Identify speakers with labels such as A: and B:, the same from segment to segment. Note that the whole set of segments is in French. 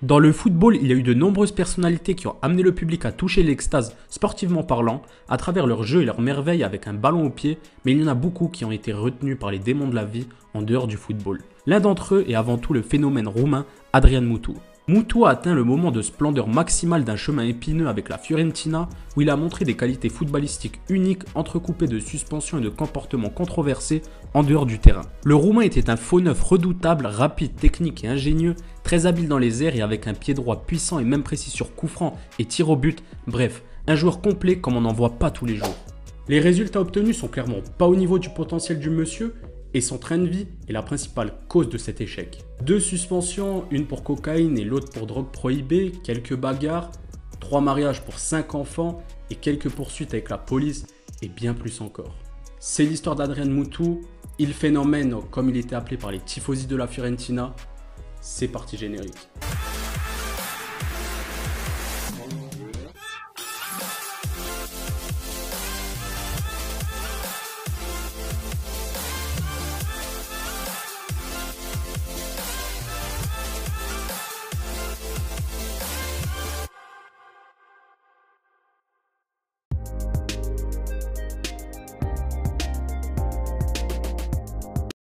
A: Dans le football, il y a eu de nombreuses personnalités qui ont amené le public à toucher l'extase sportivement parlant, à travers leur jeu et leurs merveilles avec un ballon au pied, mais il y en a beaucoup qui ont été retenus par les démons de la vie en dehors du football. L'un d'entre eux est avant tout le phénomène roumain Adrian Mutu. Mutu a atteint le moment de splendeur maximale d'un chemin épineux avec la Fiorentina, où il a montré des qualités footballistiques uniques entrecoupées de suspensions et de comportements controversés en dehors du terrain. Le Roumain était un faux neuf redoutable, rapide, technique et ingénieux, très habile dans les airs et avec un pied droit puissant et même précis sur coup franc et tir au but, bref, un joueur complet comme on n'en voit pas tous les jours. Les résultats obtenus sont clairement pas au niveau du potentiel du monsieur, et son train de vie est la principale cause de cet échec. 2 suspensions, une pour cocaïne et l'autre pour drogue prohibée, quelques bagarres, 3 mariages pour 5 enfants et quelques poursuites avec la police et bien plus encore. C'est l'histoire d'Adrian Mutu, il phénomène comme il était appelé par les tifosi de la Fiorentina. C'est parti générique.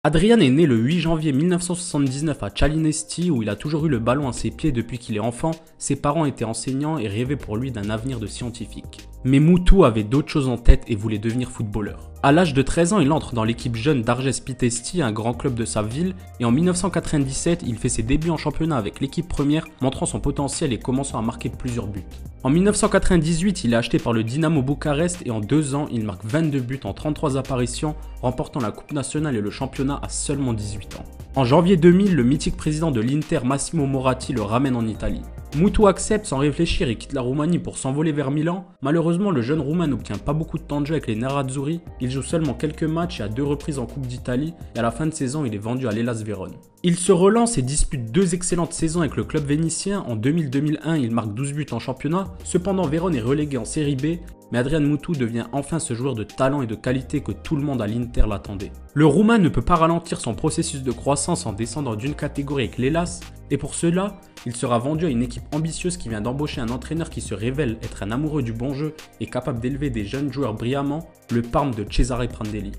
A: Adrian est né le 8 janvier 1979 à Cialinesti où il a toujours eu le ballon à ses pieds depuis qu'il est enfant. Ses parents étaient enseignants et rêvaient pour lui d'un avenir de scientifique. Mais Mutu avait d'autres choses en tête et voulait devenir footballeur. À l'âge de 13 ans, il entre dans l'équipe jeune d'Arges Pitești, un grand club de sa ville, et en 1997, il fait ses débuts en championnat avec l'équipe première, montrant son potentiel et commençant à marquer plusieurs buts. En 1998, il est acheté par le Dynamo Bucarest et en 2 ans, il marque 22 buts en 33 apparitions, remportant la Coupe nationale et le championnat à seulement 18 ans. En janvier 2000, le mythique président de l'Inter Massimo Moratti le ramène en Italie. Mutu accepte sans réfléchir et quitte la Roumanie pour s'envoler vers Milan. Malheureusement, le jeune Roumain n'obtient pas beaucoup de temps de jeu avec les Nerazzurri. Il joue seulement quelques matchs et à 2 reprises en Coupe d'Italie et à la fin de saison, il est vendu à l'Hellas Vérone. Il se relance et dispute 2 excellentes saisons avec le club vénitien. En 2000-2001, il marque 12 buts en championnat. Cependant, Vérone est relégué en Série B. Mais Adrian Mutu devient enfin ce joueur de talent et de qualité que tout le monde à l'Inter l'attendait. Le Roumain ne peut pas ralentir son processus de croissance en descendant d'une catégorie avec l'Hellas, et pour cela, il sera vendu à une équipe ambitieuse qui vient d'embaucher un entraîneur qui se révèle être un amoureux du bon jeu et capable d'élever des jeunes joueurs brillamment, le Parme de Cesare Prandelli.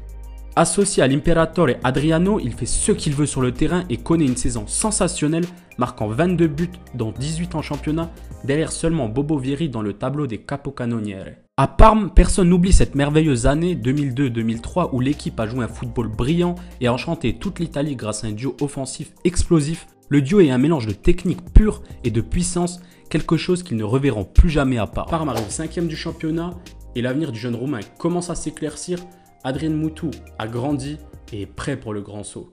A: Associé à l'Imperatore Adriano, il fait ce qu'il veut sur le terrain et connaît une saison sensationnelle, marquant 22 buts, dont 18 en championnat, derrière seulement Bobo Vieri dans le tableau des capocannoniere. À Parme, personne n'oublie cette merveilleuse année 2002-2003 où l'équipe a joué un football brillant et a enchanté toute l'Italie grâce à un duo offensif explosif. Le duo est un mélange de technique pure et de puissance, quelque chose qu'ils ne reverront plus jamais à Parme. Parme arrive 5e du championnat et l'avenir du jeune Roumain commence à s'éclaircir. Adrian Mutu a grandi et est prêt pour le grand saut.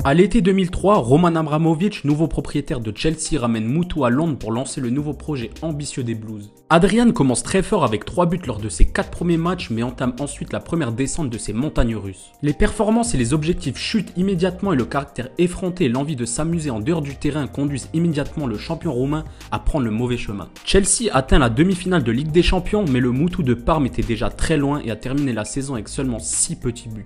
A: À l'été 2003, Roman Abramovich, nouveau propriétaire de Chelsea, ramène Mutu à Londres pour lancer le nouveau projet ambitieux des Blues. Adrian commence très fort avec 3 buts lors de ses 4 premiers matchs, mais entame ensuite la première descente de ses montagnes russes. Les performances et les objectifs chutent immédiatement et le caractère effronté et l'envie de s'amuser en dehors du terrain conduisent immédiatement le champion roumain à prendre le mauvais chemin. Chelsea atteint la demi-finale de Ligue des Champions, mais le Mutu de Parme était déjà très loin et a terminé la saison avec seulement 6 petits buts.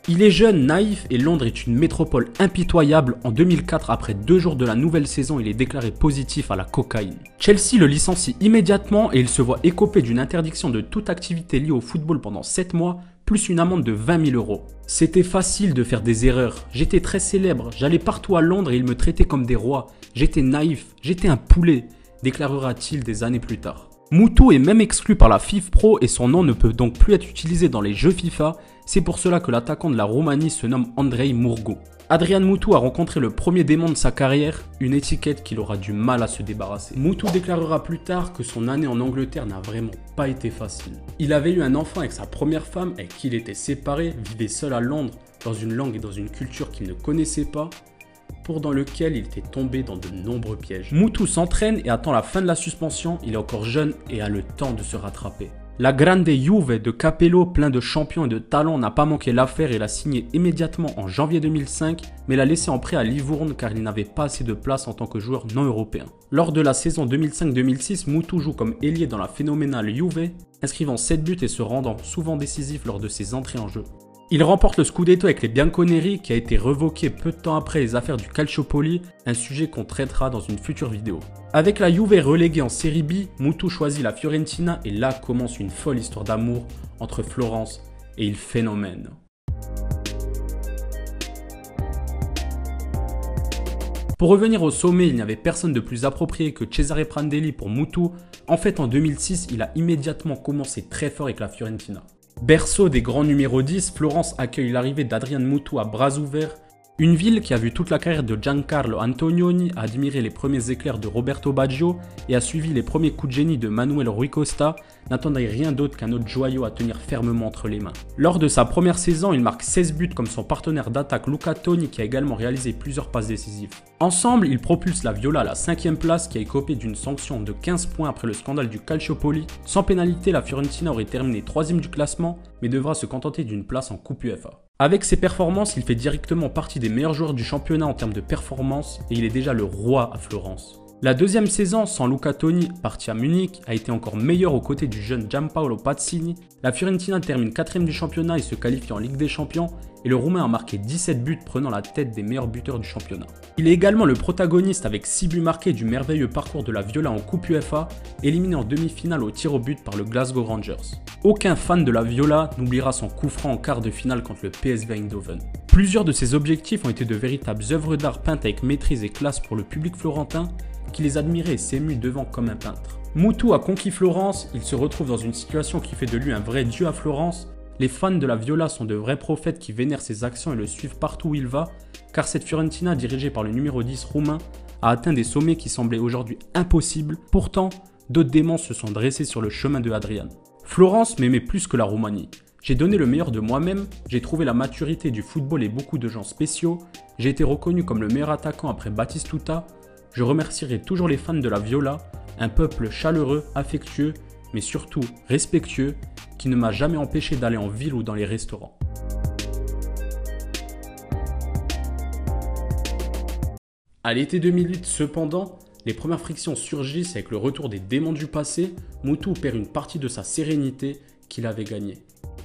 A: Il est jeune, naïf et Londres est une métropole impitoyable. En 2004, après 2 jours de la nouvelle saison, il est déclaré positif à la cocaïne. Chelsea le licencie immédiatement et il se voit écopé d'une interdiction de toute activité liée au football pendant 7 mois, plus une amende de 20 000 €. C'était facile de faire des erreurs. J'étais très célèbre, j'allais partout à Londres et ils me traitaient comme des rois. J'étais naïf, j'étais un poulet, déclarera-t-il des années plus tard. Mutu est même exclu par la FIFPro et son nom ne peut donc plus être utilisé dans les jeux FIFA. C'est pour cela que l'attaquant de la Roumanie se nomme Andrei Murgu. Adrian Mutu a rencontré le premier démon de sa carrière, une étiquette qu'il aura du mal à se débarrasser. Mutu déclarera plus tard que son année en Angleterre n'a vraiment pas été facile. Il avait eu un enfant avec sa première femme avec qui il était séparé, vivait seul à Londres, dans une langue et dans une culture qu'il ne connaissait pas, dans lequel il était tombé dans de nombreux pièges. Mutu s'entraîne et attend la fin de la suspension, il est encore jeune et a le temps de se rattraper. La Grande Juve de Capello, plein de champions et de talents, n'a pas manqué l'affaire et l'a signé immédiatement en janvier 2005, mais l'a laissé en prêt à Livourne car il n'avait pas assez de place en tant que joueur non européen. Lors de la saison 2005-2006, Mutu joue comme ailier dans la phénoménale Juve, inscrivant 7 buts et se rendant souvent décisif lors de ses entrées en jeu. Il remporte le Scudetto avec les Bianconeri qui a été revoqué peu de temps après les affaires du Calciopoli, un sujet qu'on traitera dans une future vidéo. Avec la Juve reléguée en Serie B, Mutu choisit la Fiorentina et là commence une folle histoire d'amour entre Florence et il phénomène. Pour revenir au sommet, il n'y avait personne de plus approprié que Cesare Prandelli pour Mutu. En fait, en 2006, il a immédiatement commencé très fort avec la Fiorentina. Berceau des grands numéros 10, Florence accueille l'arrivée d'Adrian Mutu à bras ouverts. Une ville qui a vu toute la carrière de Giancarlo Antonioni, a admiré les premiers éclairs de Roberto Baggio et a suivi les premiers coups de génie de Manuel Rui Costa, n'attendait rien d'autre qu'un autre joyau à tenir fermement entre les mains. Lors de sa première saison, il marque 16 buts comme son partenaire d'attaque Luca Toni qui a également réalisé plusieurs passes décisives. Ensemble, ils propulsent la Viola à la 5e place qui a écopé d'une sanction de 15 points après le scandale du Calciopoli. Sans pénalité, la Fiorentina aurait terminé 3e du classement mais devra se contenter d'une place en Coupe UEFA. Avec ses performances, il fait directement partie des meilleurs joueurs du championnat en termes de performance et il est déjà le roi à Florence. La deuxième saison, sans Luca Toni, parti à Munich, a été encore meilleure aux côtés du jeune Gianpaolo Pazzini. La Fiorentina termine 4e du championnat et se qualifie en Ligue des Champions et le Roumain a marqué 17 buts prenant la tête des meilleurs buteurs du championnat. Il est également le protagoniste avec 6 buts marqués du merveilleux parcours de la Viola en Coupe UEFA, éliminé en demi-finale au tir au but par le Glasgow Rangers. Aucun fan de la Viola n'oubliera son coup franc en quart de finale contre le PSV Eindhoven. Plusieurs de ses objectifs ont été de véritables œuvres d'art peintes avec maîtrise et classe pour le public florentin, qui les admirait et s'émut devant comme un peintre. Mutu a conquis Florence, il se retrouve dans une situation qui fait de lui un vrai dieu à Florence. Les fans de la Viola sont de vrais prophètes qui vénèrent ses actions et le suivent partout où il va, car cette Fiorentina dirigée par le numéro 10 roumain a atteint des sommets qui semblaient aujourd'hui impossibles. Pourtant, d'autres démons se sont dressés sur le chemin de Adrian. Florence m'aimait plus que la Roumanie. J'ai donné le meilleur de moi-même, j'ai trouvé la maturité du football et beaucoup de gens spéciaux, j'ai été reconnu comme le meilleur attaquant après Batistuta. Je remercierai toujours les fans de la Viola, un peuple chaleureux, affectueux, mais surtout respectueux, qui ne m'a jamais empêché d'aller en ville ou dans les restaurants. À l'été 2008, cependant, les premières frictions surgissent avec le retour des démons du passé. Mutu perd une partie de sa sérénité qu'il avait gagnée.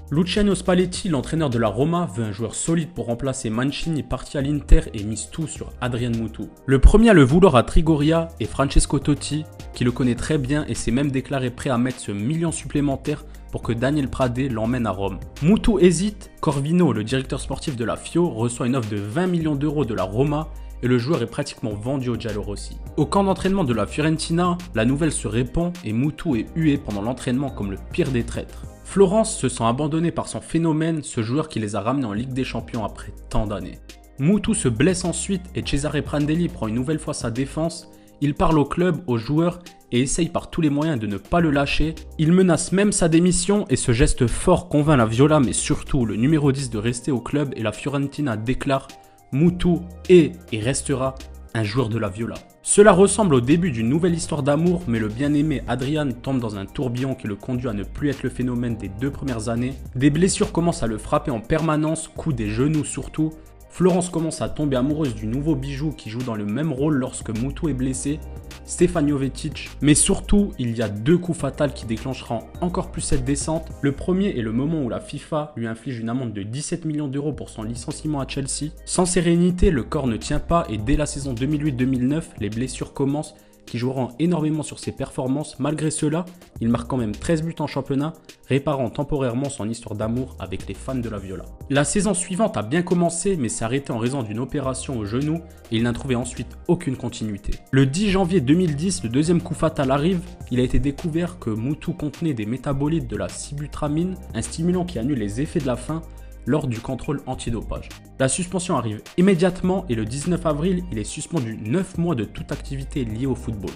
A: Luciano Spalletti, l'entraîneur de la Roma, veut un joueur solide pour remplacer Mancini parti à l'Inter et mise tout sur Adrian Mutu. Le premier à le vouloir à Trigoria est Francesco Totti, qui le connaît très bien et s'est même déclaré prêt à mettre ce million supplémentaire pour que Daniel Pradè l'emmène à Rome. Mutu hésite, Corvino, le directeur sportif de la Fio, reçoit une offre de 20 millions d'euros de la Roma et le joueur est pratiquement vendu au Giallorossi. Au camp d'entraînement de la Fiorentina, la nouvelle se répand et Mutu est hué pendant l'entraînement comme le pire des traîtres. Florence se sent abandonnée par son phénomène, ce joueur qui les a ramenés en Ligue des Champions après tant d'années. Mutu se blesse ensuite et Cesare Prandelli prend une nouvelle fois sa défense. Il parle au club, aux joueurs et essaye par tous les moyens de ne pas le lâcher. Il menace même sa démission et ce geste fort convainc la Viola mais surtout le numéro 10 de rester au club et la Fiorentina déclare « Mutu est et restera un joueur de la Viola ». Cela ressemble au début d'une nouvelle histoire d'amour, mais le bien-aimé Adrian tombe dans un tourbillon qui le conduit à ne plus être le phénomène des 2 premières années. Des blessures commencent à le frapper en permanence, coups des genoux surtout. Florence commence à tomber amoureuse du nouveau bijou qui joue dans le même rôle lorsque Mutu est blessé, Stefan Jovetic. Mais surtout, il y a 2 coups fatals qui déclencheront encore plus cette descente. Le premier est le moment où la FIFA lui inflige une amende de 17 millions d'euros pour son licenciement à Chelsea. Sans sérénité, le corps ne tient pas et dès la saison 2008-2009, les blessures commencent qui joueront énormément sur ses performances. Malgré cela, il marque quand même 13 buts en championnat, réparant temporairement son histoire d'amour avec les fans de la Viola. La saison suivante a bien commencé, mais s'est arrêtée en raison d'une opération au genou et il n'a trouvé ensuite aucune continuité. Le 10 janvier 2010, le deuxième coup fatal arrive. Il a été découvert que Mutu contenait des métabolites de la sibutramine, un stimulant qui annule les effets de la faim lors du contrôle antidopage. La suspension arrive immédiatement et le 19 avril, il est suspendu 9 mois de toute activité liée au football.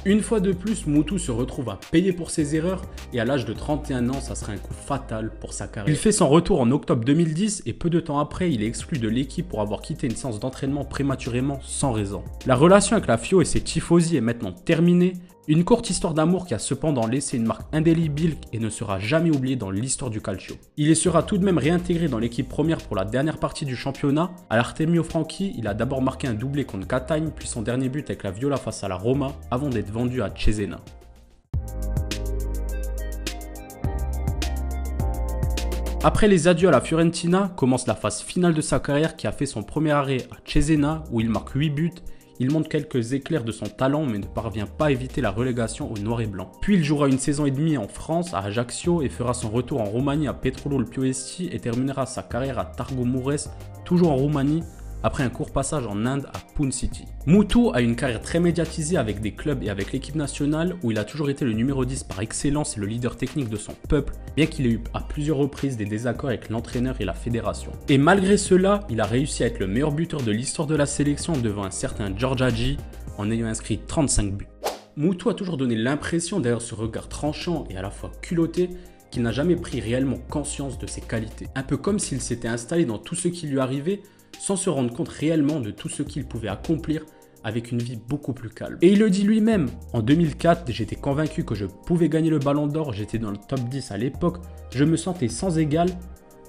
A: Une fois de plus, Mutu se retrouve à payer pour ses erreurs et à l'âge de 31 ans, ça serait un coup fatal pour sa carrière. Il fait son retour en octobre 2010 et peu de temps après, il est exclu de l'équipe pour avoir quitté une séance d'entraînement prématurément sans raison. La relation avec la Fio et ses tifosi est maintenant terminée. Une courte histoire d'amour qui a cependant laissé une marque indélébile et ne sera jamais oubliée dans l'histoire du calcio. Il y sera tout de même réintégré dans l'équipe première pour la dernière partie du championnat. À l'Artemio Franchi, il a d'abord marqué un doublé contre Catane, puis son dernier but avec la Viola face à la Roma, avant d'être vendu à Cesena. Après les adieux à la Fiorentina, commence la phase finale de sa carrière qui a fait son premier arrêt à Cesena où il marque 8 buts. Il montre quelques éclairs de son talent mais ne parvient pas à éviter la relégation au noir et blanc. Puis il jouera une saison et demie en France à Ajaccio et fera son retour en Roumanie à Petrolul Ploiești et terminera sa carrière à Târgu Mureș, toujours en Roumanie, après un court passage en Inde à Pune City. Mutu a une carrière très médiatisée avec des clubs et avec l'équipe nationale où il a toujours été le numéro 10 par excellence et le leader technique de son peuple, bien qu'il ait eu à plusieurs reprises des désaccords avec l'entraîneur et la fédération. Et malgré cela, il a réussi à être le meilleur buteur de l'histoire de la sélection devant un certain George Hagi en ayant inscrit 35 buts. Mutu a toujours donné l'impression, derrière ce regard tranchant et à la fois culotté, qu'il n'a jamais pris réellement conscience de ses qualités. Un peu comme s'il s'était installé dans tout ce qui lui arrivait sans se rendre compte réellement de tout ce qu'il pouvait accomplir avec une vie beaucoup plus calme. Et il le dit lui-même, en 2004, j'étais convaincu que je pouvais gagner le Ballon d'Or, j'étais dans le top 10 à l'époque, je me sentais sans égal,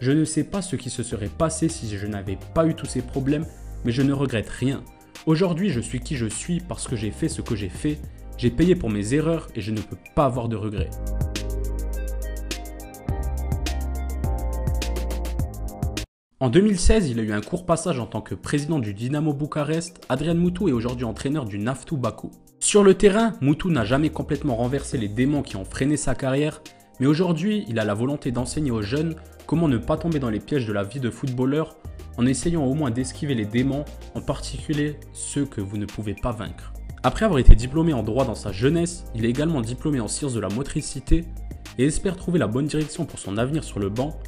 A: je ne sais pas ce qui se serait passé si je n'avais pas eu tous ces problèmes, mais je ne regrette rien. Aujourd'hui, je suis qui je suis parce que j'ai fait ce que j'ai fait, j'ai payé pour mes erreurs et je ne peux pas avoir de regrets. En 2016, il a eu un court passage en tant que président du Dynamo Bucarest. Adrian Mutu est aujourd'hui entraîneur du Naftu Baku. Sur le terrain, Mutu n'a jamais complètement renversé les démons qui ont freiné sa carrière, mais aujourd'hui, il a la volonté d'enseigner aux jeunes comment ne pas tomber dans les pièges de la vie de footballeur en essayant au moins d'esquiver les démons, en particulier ceux que vous ne pouvez pas vaincre. Après avoir été diplômé en droit dans sa jeunesse, il est également diplômé en sciences de la motricité et espère trouver la bonne direction pour son avenir sur le banc,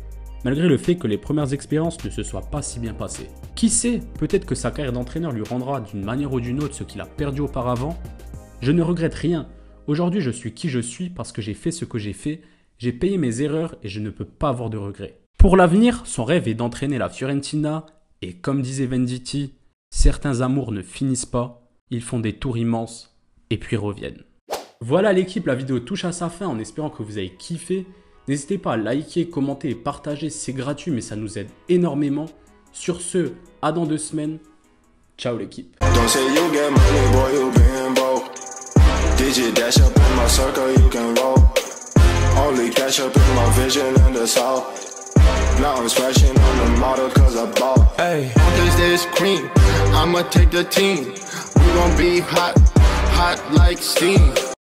A: malgré le fait que les premières expériences ne se soient pas si bien passées. Qui sait, peut-être que sa carrière d'entraîneur lui rendra d'une manière ou d'une autre ce qu'il a perdu auparavant. Je ne regrette rien. Aujourd'hui, je suis qui je suis parce que j'ai fait ce que j'ai fait, j'ai payé mes erreurs et je ne peux pas avoir de regrets. Pour l'avenir, son rêve est d'entraîner la Fiorentina et comme disait Venditti, certains amours ne finissent pas, ils font des tours immenses et puis reviennent. Voilà l'équipe, la vidéo touche à sa fin en espérant que vous avez kiffé. N'hésitez pas à liker, commenter et partager, c'est gratuit mais ça nous aide énormément. Sur ce, à dans 2 semaines. Ciao l'équipe.